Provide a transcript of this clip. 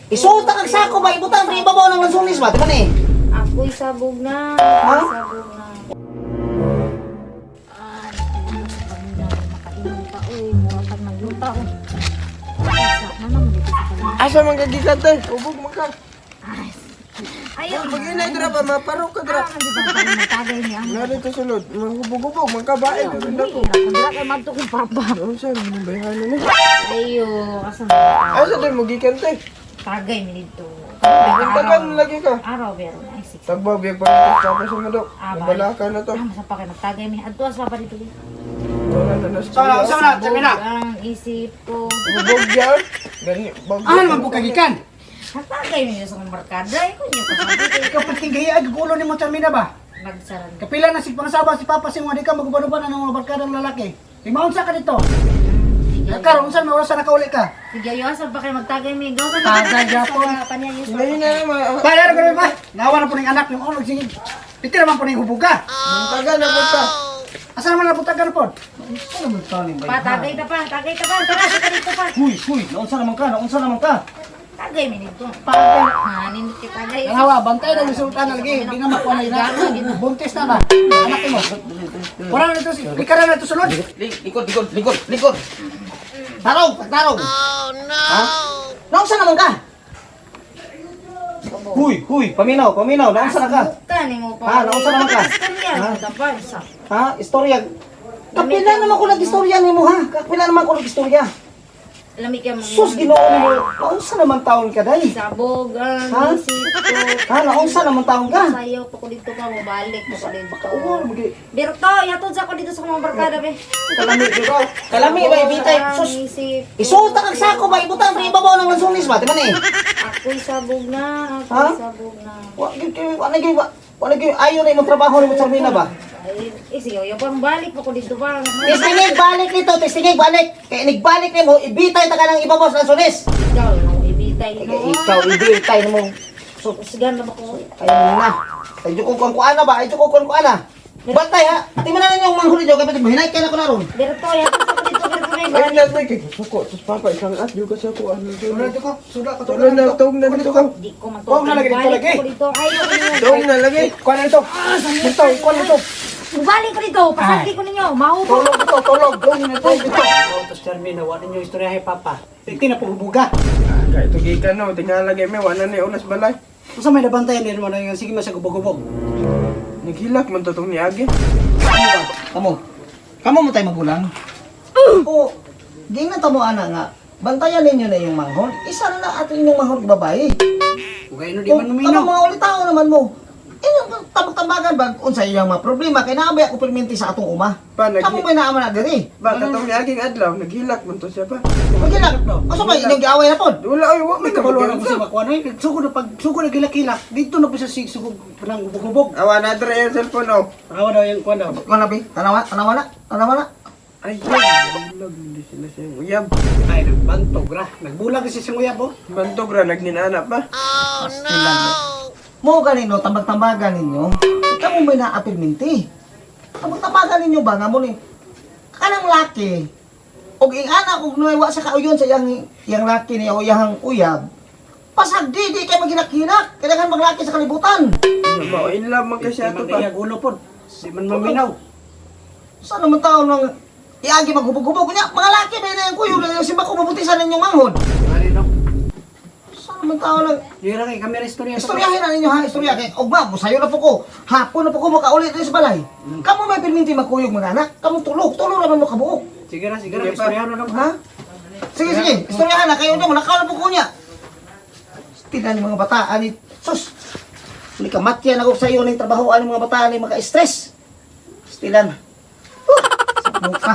Isuta kag sako ba ibutang sa ibabaw ng lansunis ba? Diba ni? Ako'y sabog na. Ha? Ako'y sabog na. Ay, makainom pa. Uy, mura pag nagluta. Sana naman dito sa kanila. Asa man kagikat tay? Ubog man ka. Ayaw. Pag-inay dira ba maparo ka dira. Nandito ang kami matagay niya. Nari to sulod, mahubog-ubog man ka bae ganda ko. Kundra kay madto kong papa. Unsa man bayhanan ni? Ayo, asa na. Asa tay mo gikan tay? Tagay mi dito. Tagan lagi ka. Araw pero na isip. Tagbaw biya pa sa sa madok. Ah, Balaka na to. Masa pa kay magtagay mi. Adto sa pa dito. Wala na nas. Sana sabi na. Ang isip ko. Ubog yan. Gani bag. Ano man po kagikan? Natagay mi sa kong barkada. Ikaw niyo kasabi Ikaw pating gaya ag gulo ni mo termina ba? nagsaran. Kapila na si pangsaba si Papa sing di ka maguban-uban ng mga barkadang lalaki. Limaon sa ka dito. Karon unsa may oras na nakauli ka? Sige, yosan pa kayo magtagay mi. Gaw sa Tagay gyapon. Panyan niyo. Ngayon na naman. Bayar ko ba? Nawa na po ning anak yung unog sige. Piti naman po ning hubuga. Tagan na po ta. Asa naman na putag ka na po? Ano man tawag ba? Patagay ta pa, tagay ta pa. Tara, sa dito pa. Huy, naunsa naman ka, naunsa naman ka. Tagay mi dito. Pagka Hanin kita tagay. ang hawa, bantay na resulta na lagi. Di na makuha na ina. Buntis na ba? Anak mo. Wala na ito, likaran na ito sulod. Likod. Tarong. Oh no. Ha? Naunsa naman ka? Huy, paminaw, naunsa na ka? Kani mo pa. Ha, naunsa naman ka? Ha? Tapos. Ha? Istorya. Kapila naman ko nag-istorya nimo ha? Kapila naman ko nag-istorya. Lamig ka mo. Sus, Ginoo mo. Naunsa naman taon ka dai? Sabog ang Ha? isip ko. Ha, naunsa naman taon ka? Sayaw pa ko dito ka, mabalik pa ko dito. Oo, magi. Pero to, yatod sa ko dito sa mga barkada be. Kalami ko. Kalami ba ibitay? Ang Sus. isip ko. Isuta kag sako ba ibutang sa ibabaw ng lansunis ba? Diba ni? Ako'y sabog na, Ha? ako'y sabog na. Wala gyud ayo na imong trabaho ni mo Sarmina ba? Ay, sige, yung pang balik pa ko dito ba? Testingig balik nito, testingig balik. Kaya nigbalik nimo, ibitay ta ka ng ibabaw sa lansunis. Ikaw, no, ibitay no. Ikaw ibitay mo. So, Sigan na ba ko? ayun na. Ay jukong kuan kuana ba? Ay jukong kuan kuana. Bantay ha. Ati man na niyo manghuli daw kapit hinay kay na ko naron. Pero to, yatod sa ko dito, pero may Ay balik. na tay kay suko tus papa isang at juga sa ko ano. Sudah ko, sudah ko. Tulo na tong na dito ka. Di ko man to. Huwag na lagi dito, Balik lagi. ko dito. Ayaw ko ninyo. Tong na lagi. Kuan na ito. Dito, kuan na ito. Balik ko dito. Pasagi ko ninyo. Maupo. Tulog ito, tulog. Tulog na ito. Dito. Tapos Carmina, wala ninyo istorya kay Papa. Iti na pagbubuga. Kay to gikan no, tingala lagi me wala ni ulas balay. Kung sa may nabantayan din mo na yung sige masag gubog-gubog. Naghilak man to tong ni Agi. Kamu mo tayo magulang? Oo. Di na tamo ana nga. Bantayan ninyo na yung manghol. Isa na ato inyong manghol babae. Kung kayo no di Kung man ano numinaw. mga ulit tao naman mo. Tabag-tabagan ba unsa iyang mga problema kay naabay ako perminti sa atong uma. Pa Kamu may naaman na diri. Ba katong ni Agi adlaw naghilak man to siya pa. Okay lang. Asa ba inyong giaway na pod? Wala ay wa May may kabalo na kabalo ko sa makuha na yun. Suko na gilak-gilak. Dito na po sa sugog ng gubog-gubog. Awa na dre yung cellphone oh. Awa daw yung kuha daw. Kuan na bi? Tanawa na. Ay, bulag hindi sila siya. Uyab. Ay, nagbantog ra. Nagbulag kasi siyang uyab oh. Bantog ra nagninana pa. Mo ganino tambag-tambagan ninyo. Kamu may naapirminti. Tambag-tambagan ninyo ba nga mo ni kanang laki. Og ing anak og nuwa sa kauyon sa yang laki niya o yang uyab. Pasagdi di kay maginak-hinak. Kailangan maglaki sa kalibutan. Mao in love man kasi Di ato man pa. kaya gulo po. Di man maminaw. Saan naman tao nang iagi maghubog-hubog niya? Mga laki ba na yung kuyo lang yung simba ko mabutisan ninyong manghod. Ano no? Saan naman tao nang Di ra kay kamera istorya. istoryahin na ninyo ha, istorya kay ugma, sayo na po ko. Hapon na po ko makaulit dito sa balay. Kamu may perminti magkuyog mga anak. Kamu tulog naman mo kabuok. Sige ra, Sige pa. istorya na lang. Ha? Sige, istoryahan na kayo nyo, nakala po ko niya. Tinan yung mga bataan ni sus. Hindi ka matyan ako sa iyo ng trabaho ang mga bataan ni maka-stress. Stilan. Sa ka.